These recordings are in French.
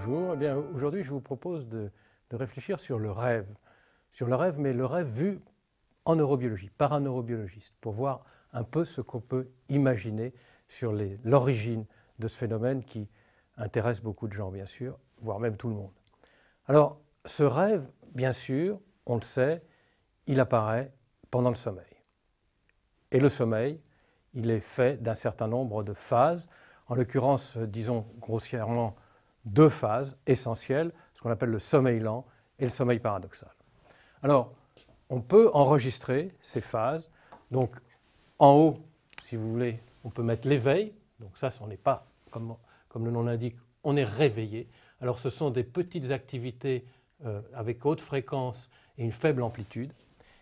Bonjour, eh bien aujourd'hui je vous propose de réfléchir sur le rêve. Sur le rêve, mais le rêve vu en neurobiologie, par un neurobiologiste, pour voir un peu ce qu'on peut imaginer sur l'origine de ce phénomène qui intéresse beaucoup de gens, bien sûr, voire même tout le monde. Alors, ce rêve, bien sûr, on le sait, il apparaît pendant le sommeil. Et le sommeil, il est fait d'un certain nombre de phases, en l'occurrence, disons grossièrement, deux phases essentielles, ce qu'on appelle le sommeil lent et le sommeil paradoxal. Alors, on peut enregistrer ces phases. Donc, en haut, si vous voulez, on peut mettre l'éveil. Donc ça, on n'est pas, comme le nom l'indique, on est réveillé. Alors, ce sont des petites activités avec haute fréquence et une faible amplitude.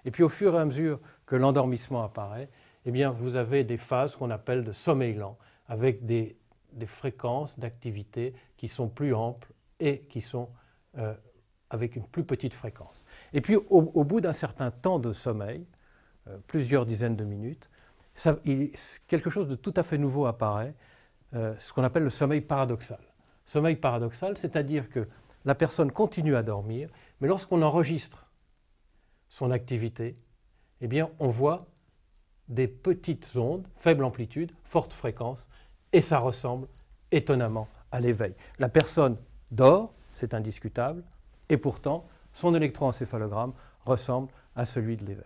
Et puis, au fur et à mesure que l'endormissement apparaît, eh bien, vous avez des phases qu'on appelle de sommeil lent, avec des fréquences d'activité qui sont plus amples et qui sont avec une plus petite fréquence. Et puis, au bout d'un certain temps de sommeil, plusieurs dizaines de minutes, quelque chose de tout à fait nouveau apparaît, ce qu'on appelle le sommeil paradoxal. Sommeil paradoxal, c'est-à-dire que la personne continue à dormir, mais lorsqu'on enregistre son activité, eh bien, on voit des petites ondes, faible amplitude, forte fréquence, et ça ressemble étonnamment à l'éveil. La personne dort, c'est indiscutable, et pourtant, son électroencéphalogramme ressemble à celui de l'éveil.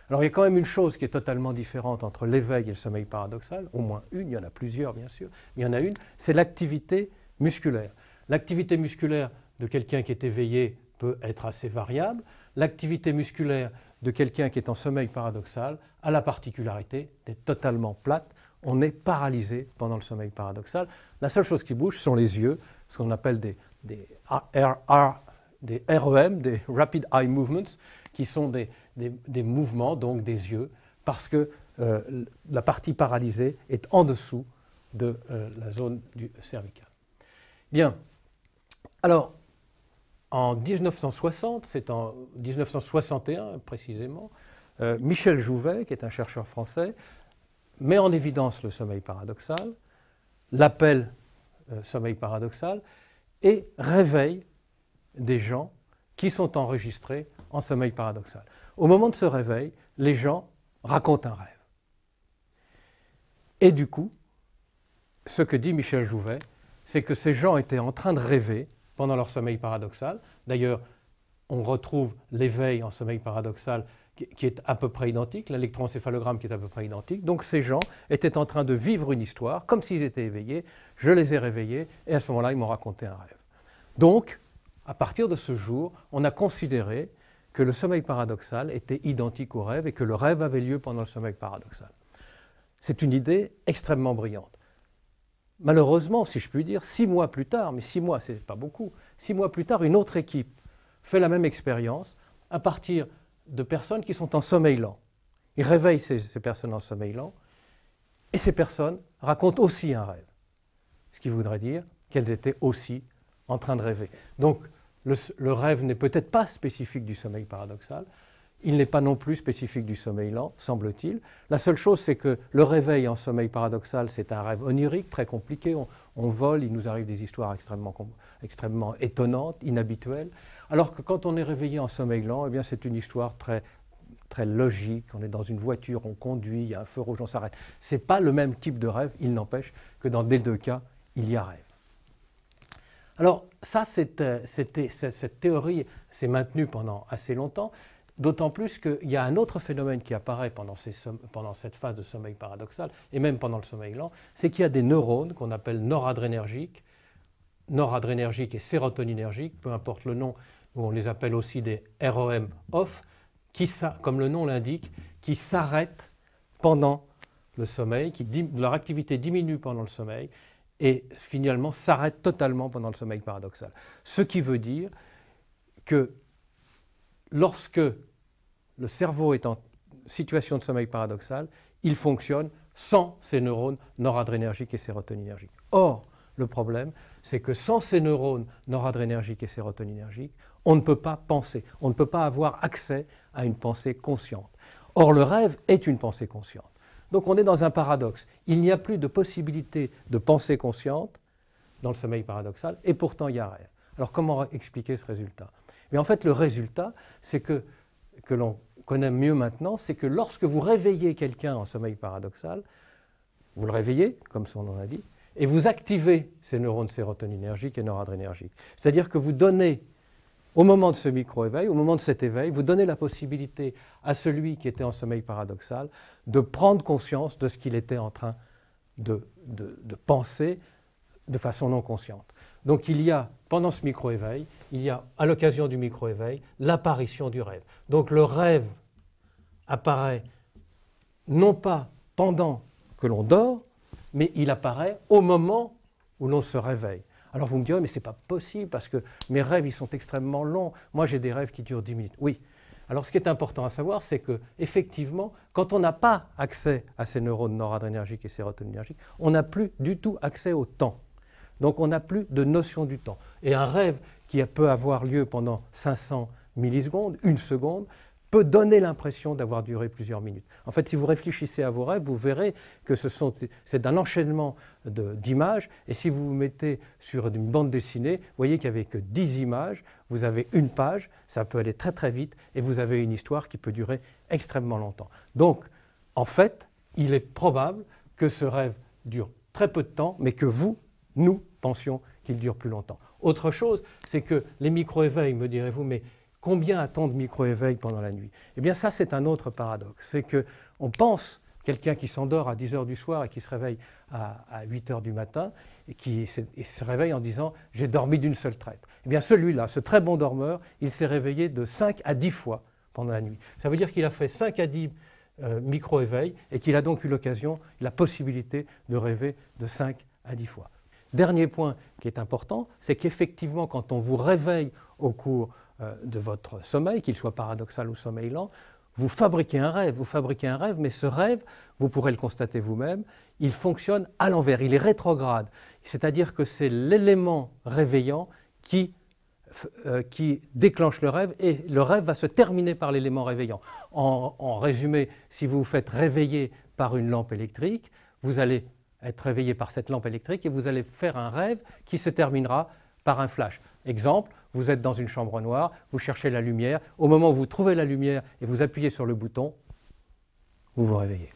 Alors, il y a quand même une chose qui est totalement différente entre l'éveil et le sommeil paradoxal, au moins une, il y en a plusieurs bien sûr, mais il y en a une, c'est l'activité musculaire. L'activité musculaire de quelqu'un qui est éveillé peut être assez variable. L'activité musculaire de quelqu'un qui est en sommeil paradoxal a la particularité d'être totalement plate. On est paralysé pendant le sommeil paradoxal. La seule chose qui bouge sont les yeux, ce qu'on appelle des REM, des Rapid Eye Movements, qui sont des mouvements, donc des yeux, parce que la partie paralysée est en dessous de la zone du cervical. Bien. Alors, en 1960, c'est en 1961 précisément, Michel Jouvet, qui est un chercheur français, met en évidence le sommeil paradoxal, l'appelle sommeil paradoxal, et réveille des gens qui sont enregistrés en sommeil paradoxal. Au moment de ce réveil, les gens racontent un rêve. Et du coup, ce que dit Michel Jouvet, c'est que ces gens étaient en train de rêver pendant leur sommeil paradoxal. D'ailleurs, on retrouve l'éveil en sommeil paradoxal qui est à peu près identique, l'électroencéphalogramme qui est à peu près identique. Donc ces gens étaient en train de vivre une histoire, comme s'ils étaient éveillés. Je les ai réveillés, et à ce moment-là, ils m'ont raconté un rêve. Donc, à partir de ce jour, on a considéré que le sommeil paradoxal était identique au rêve et que le rêve avait lieu pendant le sommeil paradoxal. C'est une idée extrêmement brillante. Malheureusement, si je puis dire, 6 mois plus tard, mais 6 mois, c'est pas beaucoup, 6 mois plus tard, une autre équipe fait la même expérience à partir de personnes qui sont en sommeil lent. Ils réveillent ces personnes en sommeil lent, et ces personnes racontent aussi un rêve. Ce qui voudrait dire qu'elles étaient aussi en train de rêver. Donc, le rêve n'est peut-être pas spécifique du sommeil paradoxal, il n'est pas non plus spécifique du sommeil lent, semble-t-il. La seule chose, c'est que le réveil en sommeil paradoxal, c'est un rêve onirique, très compliqué. On vole, il nous arrive des histoires extrêmement étonnantes, inhabituelles. Alors que quand on est réveillé en sommeil lent, eh bien, c'est une histoire très logique. On est dans une voiture, on conduit, il y a un feu rouge, on s'arrête. Ce n'est pas le même type de rêve, il n'empêche que dans les deux cas, il y a rêve. Alors, ça, cette théorie s'est maintenue pendant assez longtemps, d'autant plus qu'il y a un autre phénomène qui apparaît pendant cette phase de sommeil paradoxal, et même pendant le sommeil lent, c'est qu'il y a des neurones qu'on appelle noradrénergiques et sérotoninergiques, peu importe le nom, où on les appelle aussi des REM off, qui, comme le nom l'indique, qui s'arrêtent pendant le sommeil, leur activité diminue pendant le sommeil, et finalement s'arrête totalement pendant le sommeil paradoxal. Ce qui veut dire que lorsque le cerveau est en situation de sommeil paradoxal, il fonctionne sans ces neurones noradrénergiques et sérotoninergiques. Or, le problème, c'est que sans ces neurones noradrénergiques et sérotoninergiques, on ne peut pas penser, on ne peut pas avoir accès à une pensée consciente. Or, le rêve est une pensée consciente. Donc on est dans un paradoxe. Il n'y a plus de possibilité de pensée consciente, dans le sommeil paradoxal, et pourtant il y a rêve. Alors comment expliquer ce résultat? Mais en fait, le résultat, c'est que l'on connaît mieux maintenant, c'est que lorsque vous réveillez quelqu'un en sommeil paradoxal, vous le réveillez, comme son nom l'indique, et vous activez ces neurones sérotoninergiques et noradrénergiques. C'est-à-dire que vous donnez, au moment de ce micro-éveil, au moment de cet éveil, vous donnez la possibilité à celui qui était en sommeil paradoxal de prendre conscience de ce qu'il était en train de penser de façon non consciente. Donc il y a, pendant ce micro-éveil, il y a, à l'occasion du micro-éveil, l'apparition du rêve. Donc le rêve apparaît non pas pendant que l'on dort, mais il apparaît au moment où l'on se réveille. Alors vous me direz, mais ce n'est pas possible parce que mes rêves, ils sont extrêmement longs. Moi, j'ai des rêves qui durent 10 minutes. Oui. Alors ce qui est important à savoir, c'est que effectivement, quand on n'a pas accès à ces neurones noradrénergiques et sérotoninergiques, on n'a plus du tout accès au temps. Donc on n'a plus de notion du temps. Et un rêve qui peut avoir lieu pendant 500 millisecondes, une seconde, peut donner l'impression d'avoir duré plusieurs minutes. En fait, si vous réfléchissez à vos rêves, vous verrez que c'est un enchaînement d'images, et si vous vous mettez sur une bande dessinée, vous voyez qu'il n'y avait que 10 images, vous avez une page, ça peut aller très très vite, et vous avez une histoire qui peut durer extrêmement longtemps. Donc, en fait, il est probable que ce rêve dure très peu de temps, mais que nous pensions qu'il dure plus longtemps. Autre chose, c'est que les micro-éveils, me direz-vous, mais combien a-t-on de micro-éveils pendant la nuit? Eh bien ça, c'est un autre paradoxe. C'est qu'on pense, quelqu'un qui s'endort à 10 heures du soir et qui se réveille à 8 heures du matin, et qui se réveille en disant « j'ai dormi d'une seule traite ». Eh bien celui-là, ce très bon dormeur, il s'est réveillé de 5 à 10 fois pendant la nuit. Ça veut dire qu'il a fait 5 à 10 micro-éveils et qu'il a donc eu l'occasion, la possibilité de rêver de 5 à 10 fois. Dernier point qui est important, c'est qu'effectivement, quand on vous réveille au cours de votre sommeil, qu'il soit paradoxal ou sommeil lent, vous fabriquez un rêve, mais ce rêve, vous pourrez le constater vous-même, il fonctionne à l'envers, il est rétrograde. C'est-à-dire que c'est l'élément réveillant qui déclenche le rêve, et le rêve va se terminer par l'élément réveillant. En résumé, si vous vous faites réveiller par une lampe électrique, vous allez être réveillé par cette lampe électrique et vous allez faire un rêve qui se terminera par un flash. Exemple, vous êtes dans une chambre noire, vous cherchez la lumière, au moment où vous trouvez la lumière et vous appuyez sur le bouton, vous vous réveillez.